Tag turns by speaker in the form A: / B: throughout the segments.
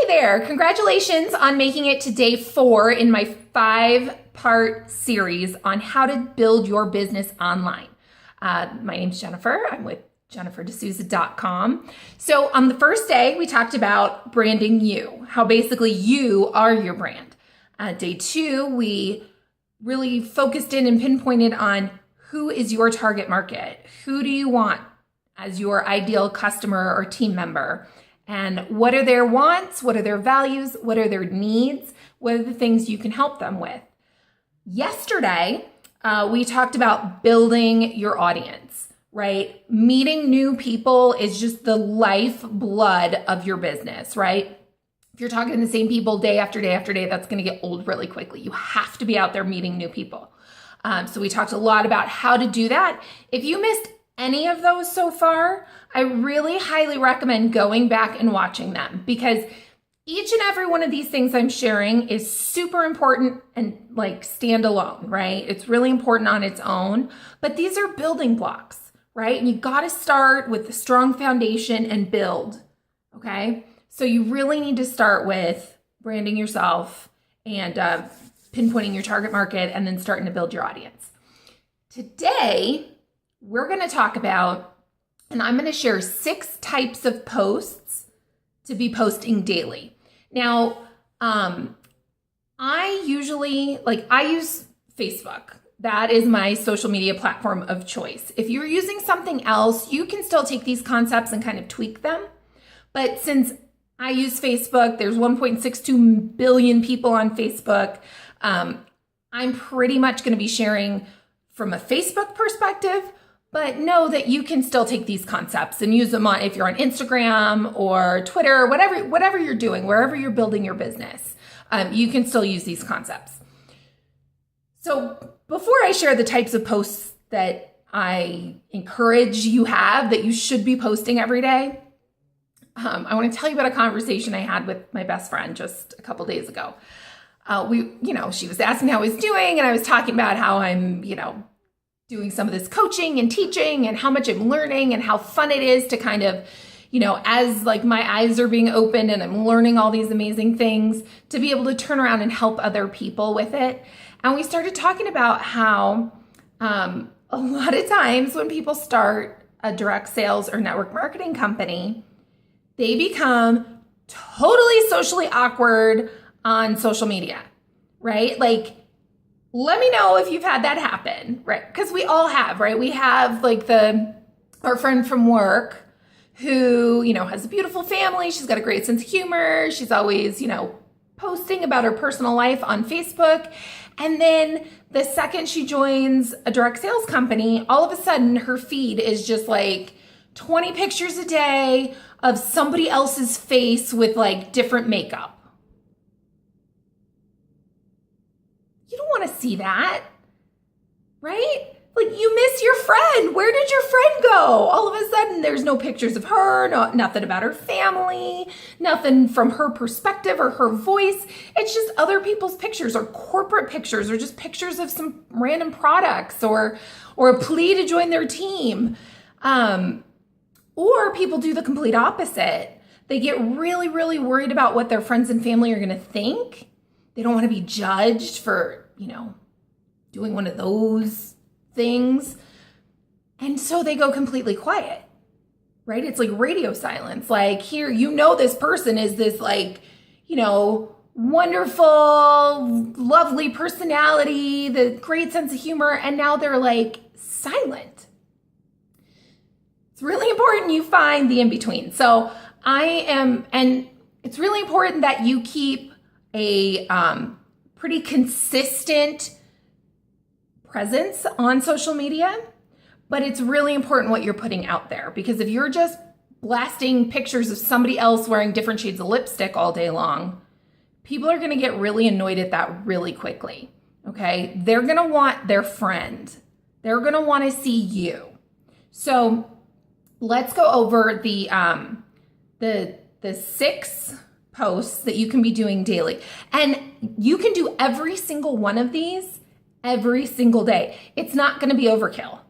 A: there. Congratulations on making it to day 4 in my 5-part series on how to build your business online. My name's Jennifer. I'm with jenniferdesouza.com. So on the first day, we talked about branding you, how basically you are your brand. Day 2, we really focused in and pinpointed on who is your target market? Who do you want as your ideal customer or team member? And what are their wants? What are their values? What are their needs? What are the things you can help them with? Yesterday, we talked about building your audience, right? Meeting new people is just the lifeblood of your business, right? If you're talking to the same people day after day after day, that's going to get old really quickly. You have to be out there meeting new people. So we talked a lot about how to do that. If you missed any of those so far, I really highly recommend going back and watching them, because each and every one of these things I'm sharing is super important and like standalone, right? It's really important on its own, but these are building blocks, right? And you got to start with a strong foundation and build, okay? So you really need to start with branding yourself and pinpointing your target market and then starting to build your audience. Today, we're going to talk about, and I'm going to share 6 types of posts to be posting daily. Now, I use Facebook. That is my social media platform of choice. If you're using something else, you can still take these concepts and kind of tweak them. But since I use Facebook, there's 1.62 billion people on Facebook. I'm pretty much going to be sharing from a Facebook perspective, but know that you can still take these concepts and use them on, if you're on Instagram or Twitter, whatever you're doing, wherever you're building your business, you can still use these concepts. So before I share the types of posts that I encourage you that you should be posting every day, I want to tell you about a conversation I had with my best friend just a couple days ago. She was asking how I was doing, and I was talking about how I'm, doing some of this coaching and teaching and how much I'm learning and how fun it is to kind of, as like my eyes are being opened and I'm learning all these amazing things, to be able to turn around and help other people with it. And we started talking about how a lot of times when people start a direct sales or network marketing company, they become totally socially awkward on social media, right? Like, let me know if you've had that happen, right? Because we all have, right? We have like our friend from work who, has a beautiful family. She's got a great sense of humor. She's always, posting about her personal life on Facebook. And then the second she joins a direct sales company, all of a sudden her feed is just like 20 pictures a day of somebody else's face with like different makeup. You don't want to see that, right? Like, you miss your friend. Where did your friend go? All of a sudden, there's no pictures of her, nothing about her family, nothing from her perspective or her voice. It's just other people's pictures or corporate pictures or just pictures of some random products or a plea to join their team. Or people do the complete opposite. They get really, really worried about what their friends and family are going to think. They don't want to be judged for, doing one of those things. And so they go completely quiet, right? It's like radio silence. Like, here, this person is this like, wonderful, lovely personality, the great sense of humor. And now they're like silent. It's really important you find the in-between. So and it's really important that you keep a pretty consistent presence on social media, but it's really important what you're putting out there, because if you're just blasting pictures of somebody else wearing different shades of lipstick all day long, people are going to get really annoyed at that really quickly, okay? They're going to want their friend. They're going to want to see you. So let's go over the 6 posts that you can be doing daily. And you can do every single one of these every single day. It's not going to be overkill.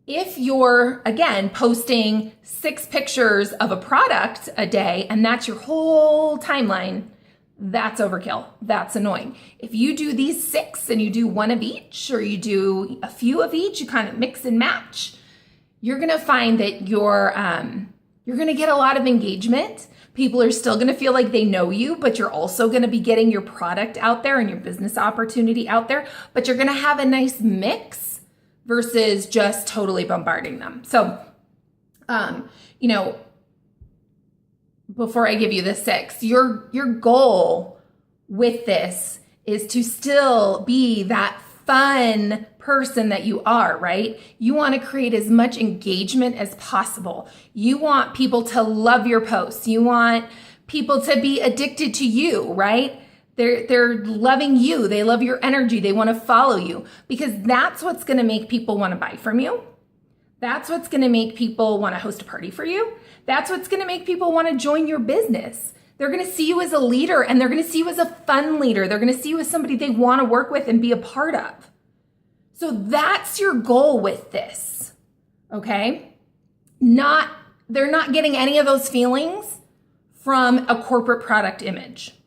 A: If you're, again, posting 6 pictures of a product a day and that's your whole timeline, that's overkill. That's annoying. If you do these 6 and you do 1 of each, or you do a few of each, you kind of mix and match, you're going to find that you're going to get a lot of engagement. People are still going to feel like they know you, but you're also going to be getting your product out there and your business opportunity out there, but you're going to have a nice mix versus just totally bombarding them. So, before I give you the 6, your goal with this is to still be that fun person that you are, right? You want to create as much engagement as possible. You want people to love your posts. You want people to be addicted to you, right? They're loving you. They love your energy. They want to follow you, because that's what's going to make people want to buy from you. That's what's going to make people want to host a party for you. That's what's going to make people want to join your business. They're going to see you as a leader, and they're going to see you as a fun leader. They're going to see you as somebody they want to work with and be a part of. So that's your goal with this, okay? They're not getting any of those feelings from a corporate product image.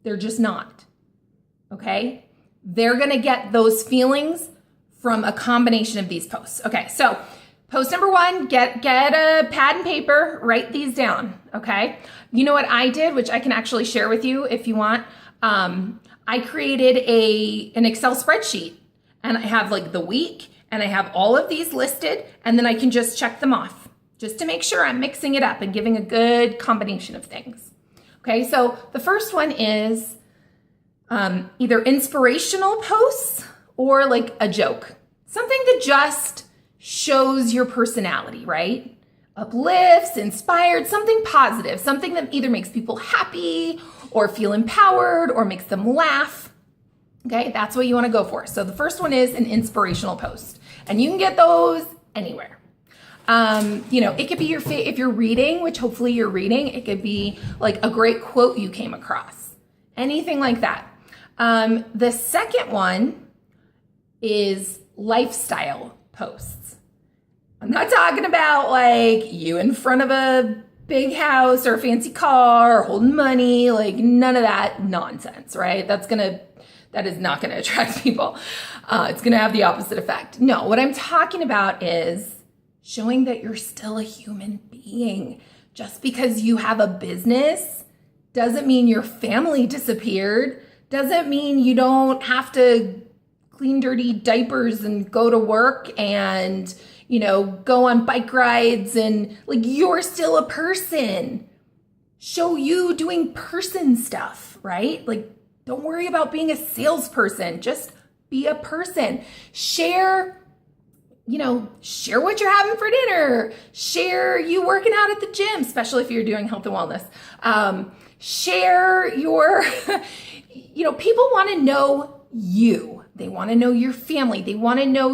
A: They're just not, okay? They're going to get those feelings from a combination of these posts. Okay, so post number 1, get a pad and paper, write these down, okay? You know what I did, which I can actually share with you if you want. I created an Excel spreadsheet, and I have like the week, and I have all of these listed, and then I can just check them off just to make sure I'm mixing it up and giving a good combination of things. Okay, so the first one is either inspirational posts or like a joke, something that just shows your personality, right? Uplifts, inspired, something positive, something that either makes people happy or feel empowered or makes them laugh. Okay, that's what you want to go for. So the first one is an inspirational post, and you can get those anywhere. It could be if you're reading, which hopefully you're reading, it could be like a great quote you came across, anything like that. The second one is lifestyle posts. I'm not talking about like you in front of a big house or a fancy car or holding money, like none of that nonsense, right? That is not going to attract people. It's going to have the opposite effect. No, what I'm talking about is showing that you're still a human being. Just because you have a business doesn't mean your family disappeared, doesn't mean you don't have to clean dirty diapers and go to work and, go on bike rides, and like you're still a person. Show you doing person stuff, right? Like, don't worry about being a salesperson. Just be a person. Share what you're having for dinner. Share you working out at the gym, especially if you're doing health and wellness. Share your, people want to know you. They want to know your family. They want to know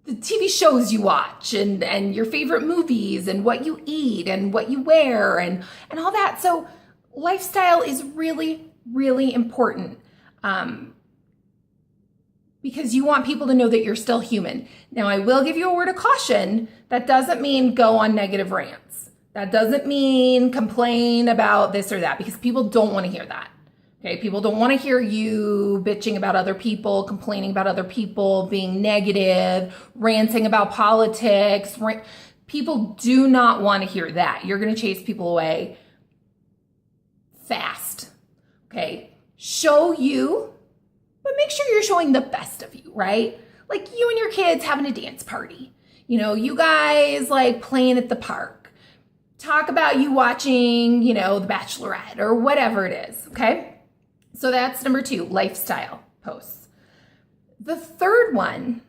A: the TV shows you watch and your favorite movies and what you eat and what you wear and all that. So lifestyle is really, really important. Because you want people to know that you're still human. Now, I will give you a word of caution. That doesn't mean go on negative rants. That doesn't mean complain about this or that, because people don't want to hear that. Okay, people don't want to hear you bitching about other people, complaining about other people, being negative, ranting about politics. People do not want to hear that. You're going to chase people away fast. Okay, show you, but make sure you're showing the best of you, right? Like you and your kids having a dance party. You guys like playing at the park. Talk about you watching, The Bachelorette or whatever it is, okay? So that's number 2, lifestyle posts. The third one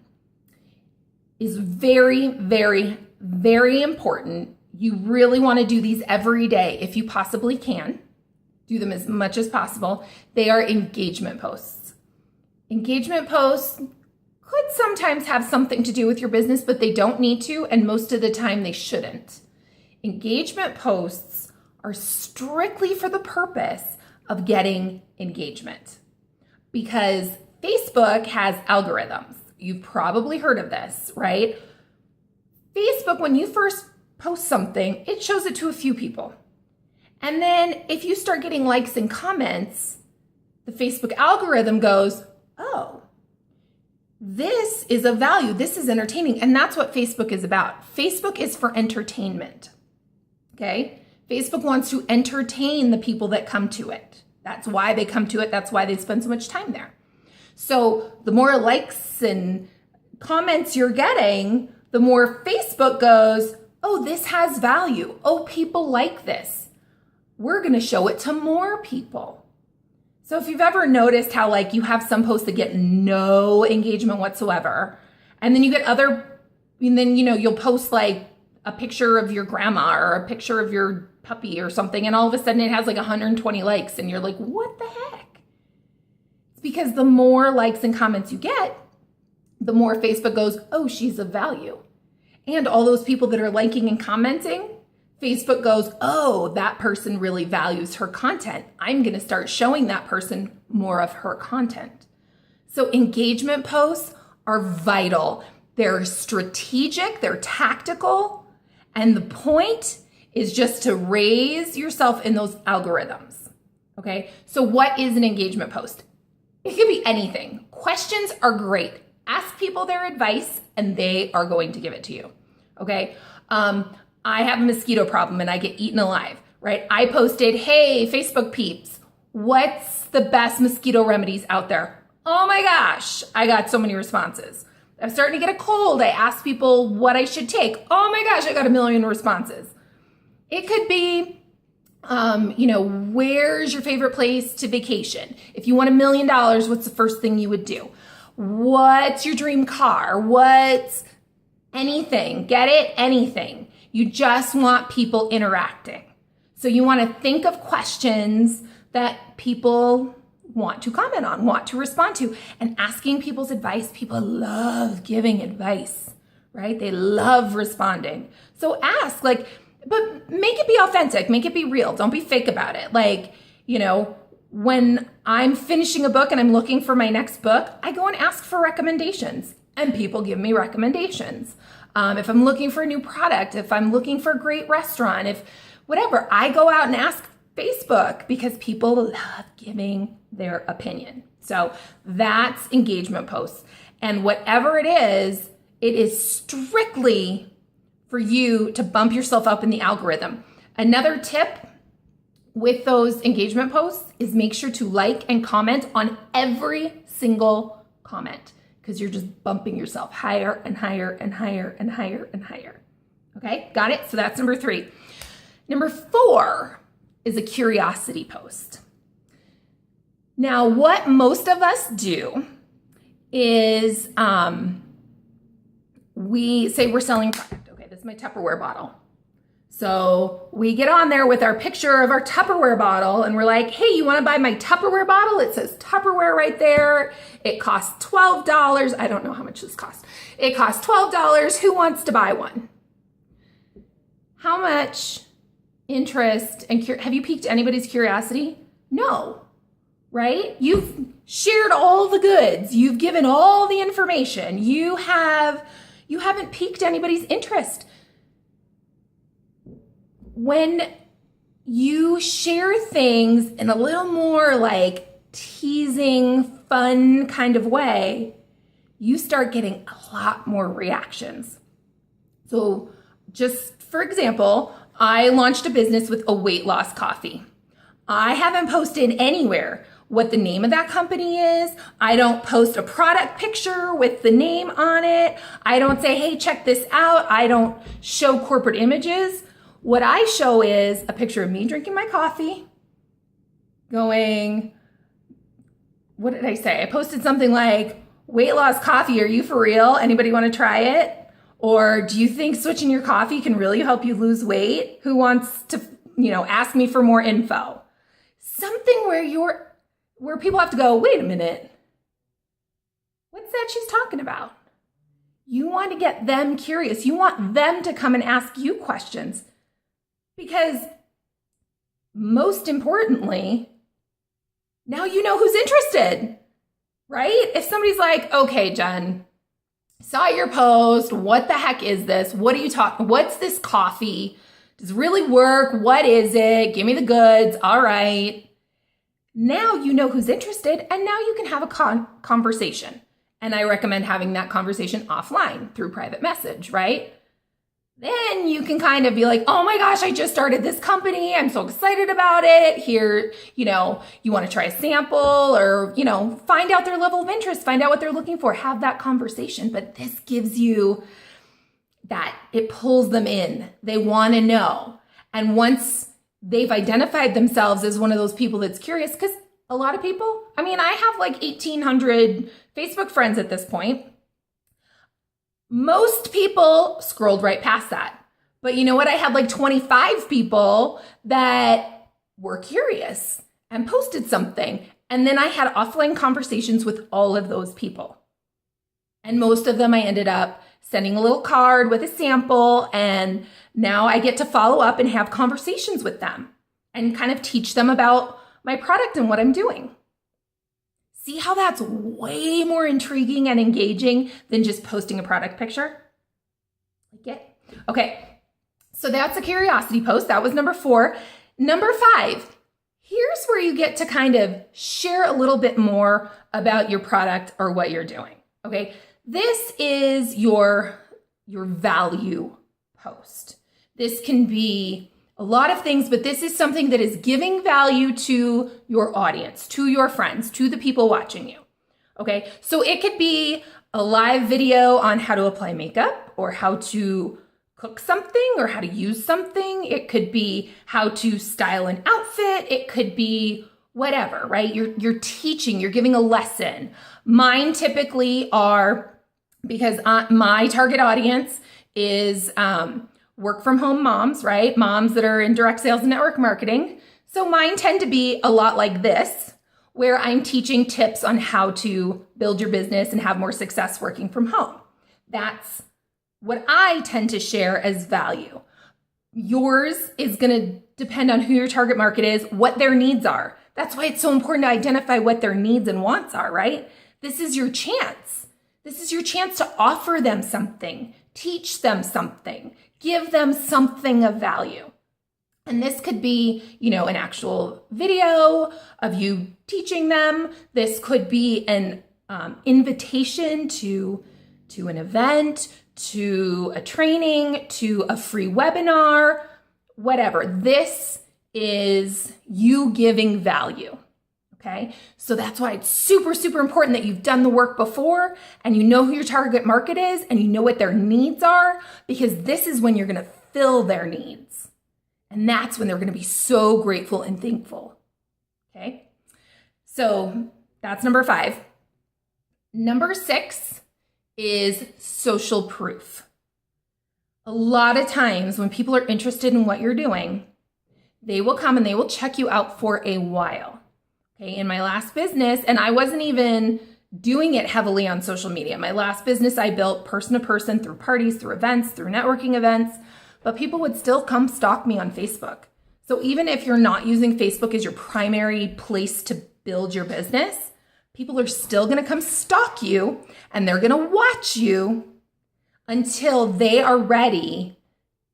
A: is very, very, very important. You really want to do these every day if you possibly can. Do them as much as possible. They are engagement posts. Engagement posts could sometimes have something to do with your business, but they don't need to, and most of the time they shouldn't. Engagement posts are strictly for the purpose of getting engagement, because Facebook has algorithms. You've probably heard of this, right? Facebook, when you first post something, it shows it to a few people. And then if you start getting likes and comments, the Facebook algorithm goes, oh, this is of value. This is entertaining. And that's what Facebook is about. Facebook is for entertainment. Okay? Facebook wants to entertain the people that come to it. That's why they come to it. That's why they spend so much time there. So the more likes and comments you're getting, the more Facebook goes, oh, this has value. Oh, people like this. We're going to show it to more people. So if you've ever noticed how like you have some posts that get no engagement whatsoever, and then you get other, and then, you'll post like a picture of your grandma or a picture of your puppy or something, and all of a sudden it has like 120 likes, and you're like, what the heck? It's because the more likes and comments you get, the more Facebook goes, oh, she's of value. And all those people that are liking and commenting, Facebook goes, oh, that person really values her content. I'm going to start showing that person more of her content. So engagement posts are vital. They're strategic, they're tactical, and the point is just to raise yourself in those algorithms. Okay? So what is an engagement post? It could be anything. Questions are great. Ask people their advice and they are going to give it to you. Okay? I have a mosquito problem and I get eaten alive, right? I posted, hey, Facebook peeps, what's the best mosquito remedies out there? Oh my gosh, I got so many responses. I'm starting to get a cold. I asked people what I should take. Oh my gosh, I got 1 million responses. It could be, where's your favorite place to vacation? If you want $1 million, what's the first thing you would do? What's your dream car? What's anything? Get it? Anything. You just want people interacting. So you want to think of questions that people want to comment on, want to respond to, and asking people's advice. People love giving advice, right? They love responding. So ask, but make it be authentic, make it be real. Don't be fake about it. When I'm finishing a book and I'm looking for my next book, I go and ask for recommendations, and people give me recommendations. If I'm looking for a new product, if I'm looking for a great restaurant, if whatever, I go out and ask Facebook because people love giving their opinion. So that's engagement posts. And whatever it is strictly for you to bump yourself up in the algorithm. Another tip with those engagement posts is make sure to like and comment on every single comment, because you're just bumping yourself higher and higher and higher and higher and higher. Okay, got it? So that's number 3. Number 4 is a curiosity post. Now, what most of us do is we say we're selling product. Okay, this is my Tupperware bottle. So we get on there with our picture of our Tupperware bottle and we're like, hey, you want to buy my Tupperware bottle? It says Tupperware right there. It costs $12. I don't know how much this costs. It costs $12. Who wants to buy one? How much interest and have you piqued anybody's curiosity? No, right? You've shared all the goods. You've given all the information. You haven't piqued anybody's interest. When you share things in a little more like teasing, fun kind of way, you start getting a lot more reactions. So just for example, I launched a business with a weight loss coffee. I haven't posted anywhere what the name of that company is. I don't post a product picture with the name on it. I don't say, hey, check this out. I don't show corporate images. What I show is a picture of me drinking my coffee, going, what did I say? I posted something like, weight loss coffee, are you for real? Anybody want to try it? Or do you think switching your coffee can really help you lose weight? Who wants to, ask me for more info? Something where people have to go, wait a minute. What's that she's talking about? You want to get them curious. You want them to come and ask you questions. Because most importantly, now you know who's interested. right? If somebody's like, okay, Jen, saw your post. What the heck is this? What are you talking? What's this coffee? Does it really work? What is it? Give me the goods. All right. Now you know who's interested, and now you can have a conversation. And I recommend having that conversation offline through private message, right? Then you can kind of be like, oh my gosh, I just started this company. I'm so excited about it. Here, you want to try a sample or, find out their level of interest, find out what they're looking for, have that conversation. But this gives you that, it pulls them in. They want to know. And once they've identified themselves as one of those people that's curious, because a lot of people, I have like 1,800 Facebook friends at this point. Most people scrolled right past that. But you know what? I had like 25 people that were curious and posted something. And then I had offline conversations with all of those people. And most of them I ended up sending a little card with a sample. And now I get to follow up and have conversations with them and kind of teach them about my product and what I'm doing. See how that's way more intriguing and engaging than just posting a product picture? Like it? Okay, so that's a curiosity post. That was number 4. Number 5, here's where you get to kind of share a little bit more about your product or what you're doing. Okay, this is your value post. This can be a lot of things, but this is something that is giving value to your audience, to your friends, to the people watching you. Okay, so it could be a live video on how to apply makeup or how to cook something or how to use something. It could be how to style an outfit. It could be whatever, right? You're teaching, you're giving a lesson. Mine typically are, because my target audience is work from home moms, right? Moms that are in direct sales and network marketing. So mine tend to be a lot like this, where I'm teaching tips on how to build your business and have more success working from home. That's what I tend to share as value. Yours is going to depend on who your target market is, what their needs are. That's why it's so important to identify what their needs and wants are, right? This is your chance. This is your chance to offer them something, teach them something, give them something of value. And this could be, an actual video of you teaching them. This could be an invitation to an event, to a training, to a free webinar, whatever. This is you giving value. Okay, so that's why it's super, super important that you've done the work before and you know who your target market is and you know what their needs are, because this is when you're going to fill their needs. And that's when they're going to be so grateful and thankful. Okay, so that's number 5. Number 6 is social proof. A lot of times when people are interested in what you're doing, they will come and they will check you out for a while. Okay, in my last business, and I wasn't even doing it heavily on social media. My last business I built person to person through parties, through events, through networking events, but people would still come stalk me on Facebook. So even if you're not using Facebook as your primary place to build your business, people are still going to come stalk you and they're going to watch you until they are ready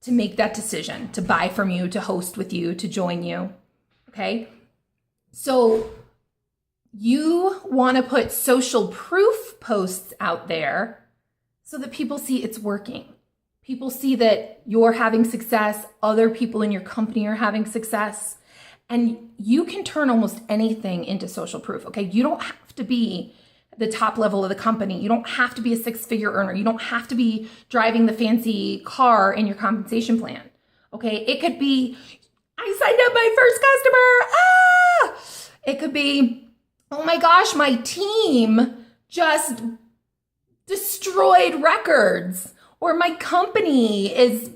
A: to make that decision, to buy from you, to host with you, to join you. Okay? So you want to put social proof posts out there so that people see it's working. People see that you're having success, other people in your company are having success, and you can turn almost anything into social proof, okay? You don't have to be the top level of the company. You don't have to be a 6-figure earner. You don't have to be driving the fancy car in your compensation plan, okay? It could be, I signed up my first customer. It could be, oh my gosh, my team just destroyed records. Or my company is,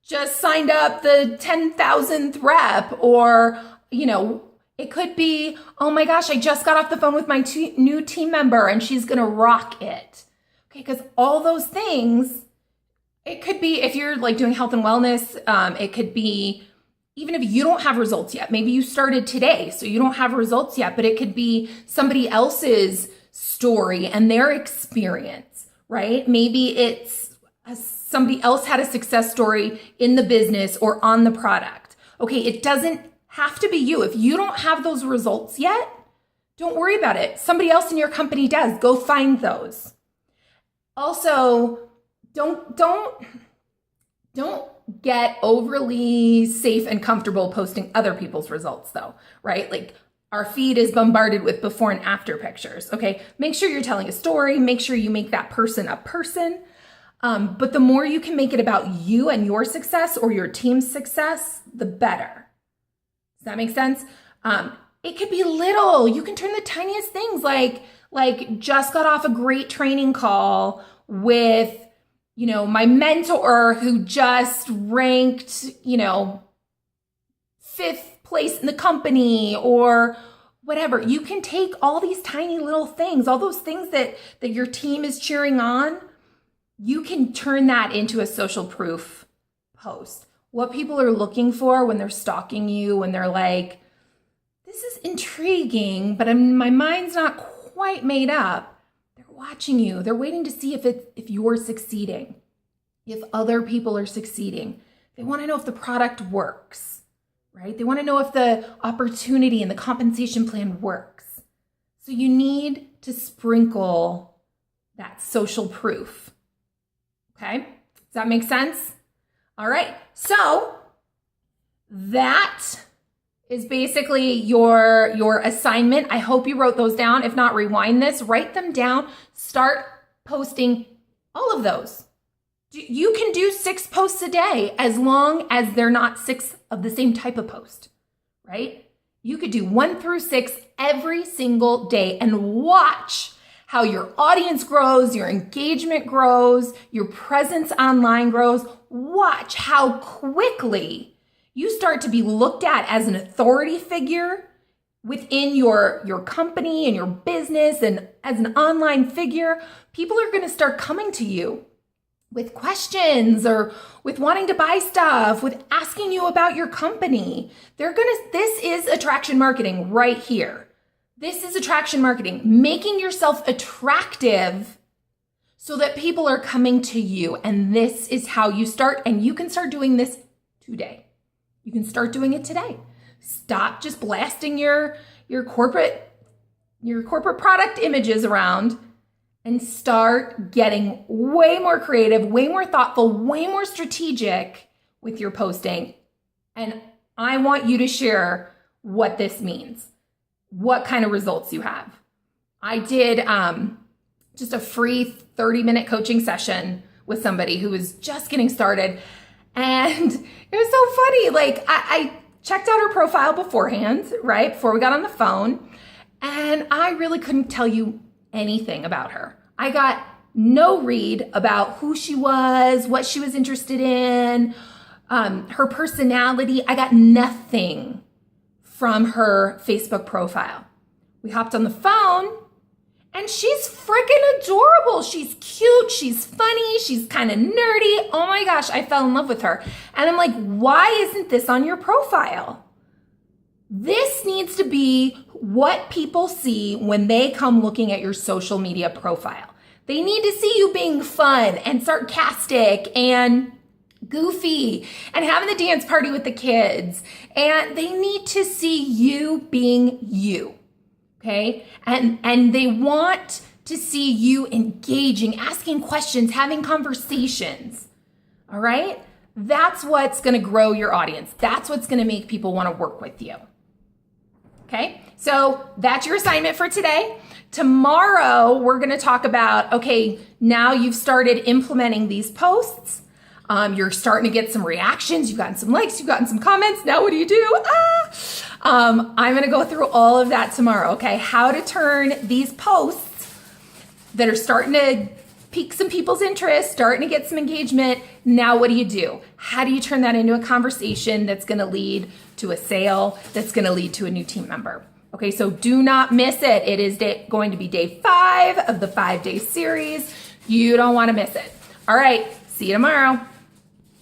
A: just signed up the 10,000th rep. Or, it could be, oh my gosh, I just got off the phone with my new team member and she's going to rock it. Okay, because all those things, it could be, if you're like doing health and wellness, it could be even if you don't have results yet, maybe you started today, so you don't have results yet, but it could be somebody else's story and their experience, right? Maybe it's somebody else had a success story in the business or on the product. Okay, it doesn't have to be you. If you don't have those results yet, don't worry about it. Somebody else in your company does. Go find those. Also, don't get overly safe and comfortable posting other people's results though, right? Like our feed is bombarded with before and after pictures, okay? Make sure you're telling a story. Make sure you make that person a person. But the more you can make it about you and your success or your team's success, the better. Does that make sense? It could be little. You can turn the tiniest things like just got off a great training call with, my mentor who just ranked, 5th place in the company or whatever. You can take all these tiny little things, all those things that your team is cheering on. You can turn that into a social proof post. What people are looking for when they're stalking you, when they're like, this is intriguing, but my mind's not quite made up. They're watching you. They're waiting to see if you're succeeding, if other people are succeeding. They want to know if the product works, right? They want to know if the opportunity and the compensation plan works. So you need to sprinkle that social proof. Okay, does that make sense? All right, so that is basically your assignment. I hope you wrote those down. If not, rewind this, write them down, start posting all of those. You can do 6 posts a day as long as they're not 6 of the same type of post, right? You could do 1 through 6 every single day and watch how your audience grows, your engagement grows, your presence online grows. Watch how quickly you start to be looked at as an authority figure within your company and your business, and as an online figure. People are going to start coming to you with questions or with wanting to buy stuff, with asking you about your company. This is attraction marketing right here. This is attraction marketing, making yourself attractive so that people are coming to you. And this is how you start. And you can start doing this today. You can start doing it today. Stop just blasting your corporate product images around and start getting way more creative, way more thoughtful, way more strategic with your posting. And I want you to share what this means, what kind of results you have. I did just a free 30-minute coaching session with somebody who was just getting started. And it was so funny. Like I checked out her profile beforehand, right? Before we got on the phone. And I really couldn't tell you anything about her. I got no read about who she was, what she was interested in, her personality. I got nothing from her Facebook profile. We hopped on the phone and she's freaking adorable. She's cute. She's funny. She's kind of nerdy. Oh my gosh, I fell in love with her. And I'm like, why isn't this on your profile? This needs to be what people see when they come looking at your social media profile. They need to see you being fun and sarcastic and goofy and having the dance party with the kids. And they need to see you being you. Okay? And they want to see you engaging, asking questions, having conversations. All right? That's what's going to grow your audience. That's what's going to make people want to work with you. Okay? So that's your assignment for today. Tomorrow, we're going to talk about, okay, now you've started implementing these posts. You're starting to get some reactions. You've gotten some likes. You've gotten some comments. Now what do you do? I'm going to go through all of that tomorrow, okay? How to turn these posts that are starting to pique some people's interest, starting to get some engagement. Now what do you do? How do you turn that into a conversation that's going to lead to a sale, that's going to lead to a new team member? Okay, so do not miss it. It is going to be day 5 of the 5-day series. You don't want to miss it. All right, see you tomorrow.